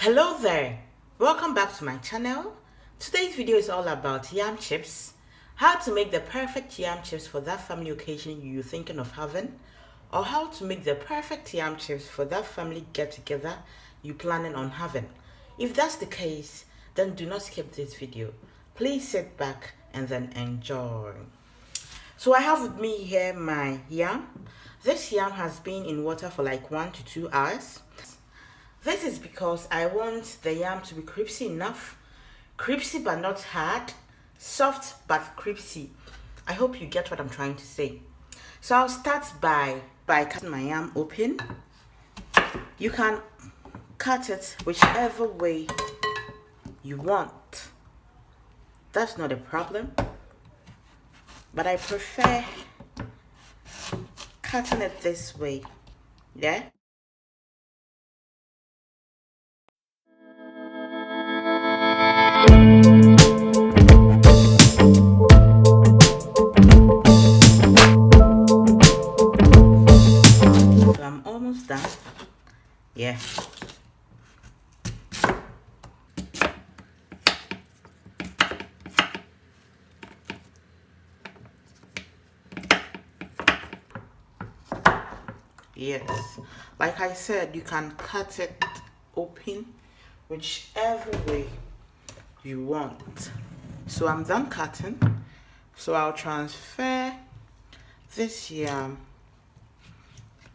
Hello there, welcome back to my channel. Today's video is all about yam chips, how to make the perfect yam chips for that family occasion you're thinking of having, or how to make the perfect yam chips for that family get together you're planning on having. If that's the case, then do not skip this video. Please sit back and then enjoy. So I have with me here my yam. This yam has been in water for like 1 to 2 hours. This is because I want the yam to be crispy enough, crispy but not hard, soft but crispy. I hope you get what I'm trying to say. So I'll start by cutting my yam open. You can cut it whichever way you want. That's not a problem. But I prefer cutting it this way. Yeah? So I'm almost done. Yeah. Yes, like I said, you can cut it open whichever way you want. So I'm done cutting. So I'll transfer this yam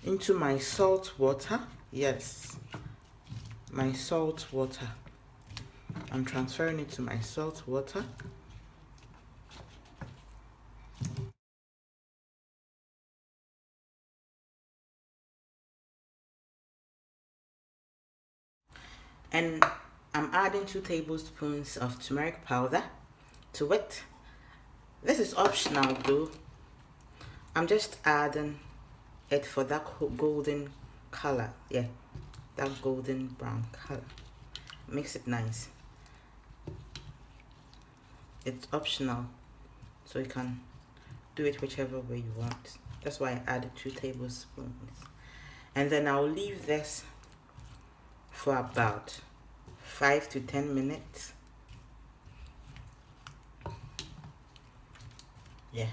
into my salt water. Yes, my salt water. I'm transferring it to my salt water. And I'm adding 2 tablespoons of turmeric powder to it. This is optional though. I'm just adding it for that golden color. Yeah, that golden brown color makes it nice. It's optional, so you can do it whichever way you want. That's why I added 2 tablespoons. And then I'll leave this for about 5 to 10 minutes. Yeah,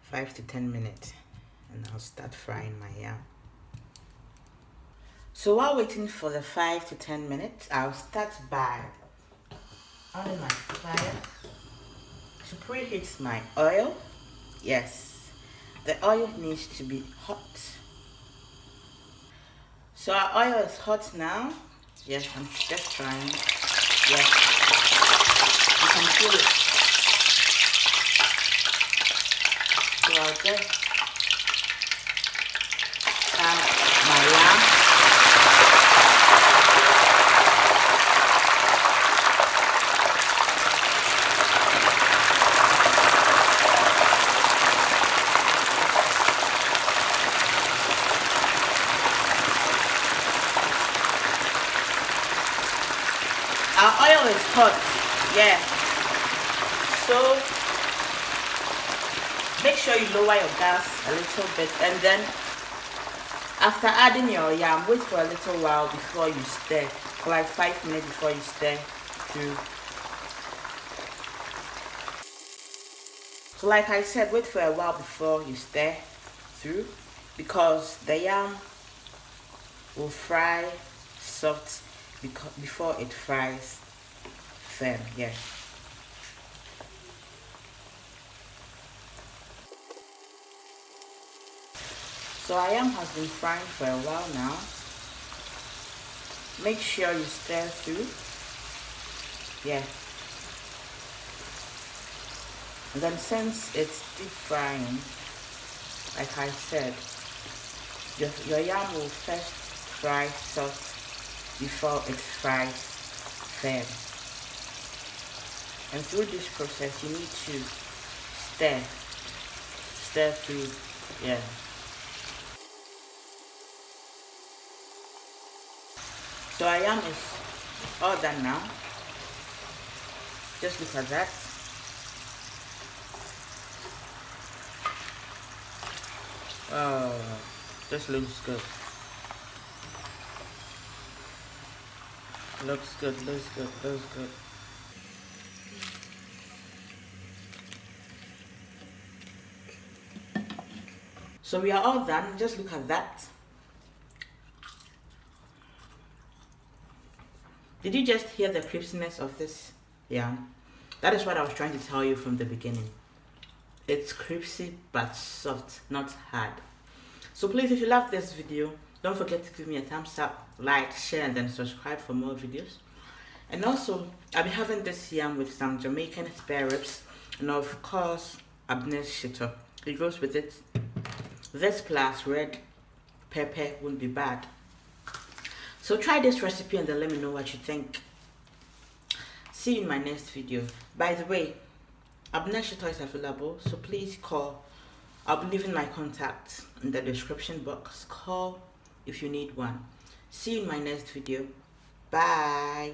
5 to 10 minutes, and I'll start frying my yam. So while waiting for the 5 to 10 minutes, I'll start by on my fire to preheat my oil. Yes, the oil needs to be hot. So our oil is hot now. Yes, I'm just trying. Yes, you can feel it. So I'll just add my yam. Our oil is hot, yeah. So make sure you lower your gas a little bit, and then after adding your yam, wait for a little while before you stir, for like 5 minutes before you stir through. So like I said, wait for a while before you stir through, because the yam will fry soft before it fries firm. Yeah. So our yam has been frying for a while now. Make sure you stir through. Yeah. And then since it's deep frying, like I said, your yam will first fry soft before it fries firm. And through this process, you need to stir through. Yeah. So our yam is all done now. Just look at that. Oh, this looks good. Looks good, looks good, looks good. So we are all done. Just look at that. Did you just hear the crispness of this yam? That is what I was trying to tell you from the beginning. It's crispy but soft, not hard. So please, if you love this video, don't forget to give me a thumbs up, like, share, and then subscribe for more videos. And also, I'll be having this yam with some Jamaican spare ribs, and of course, Abena shito. It goes with it. This plus red pepper won't be bad. So try this recipe and then let me know what you think. See you in my next video. By the way, Abena shito is available, so please call. I'll be leaving my contact in the description box. Call if you need one. See you in my next video. Bye.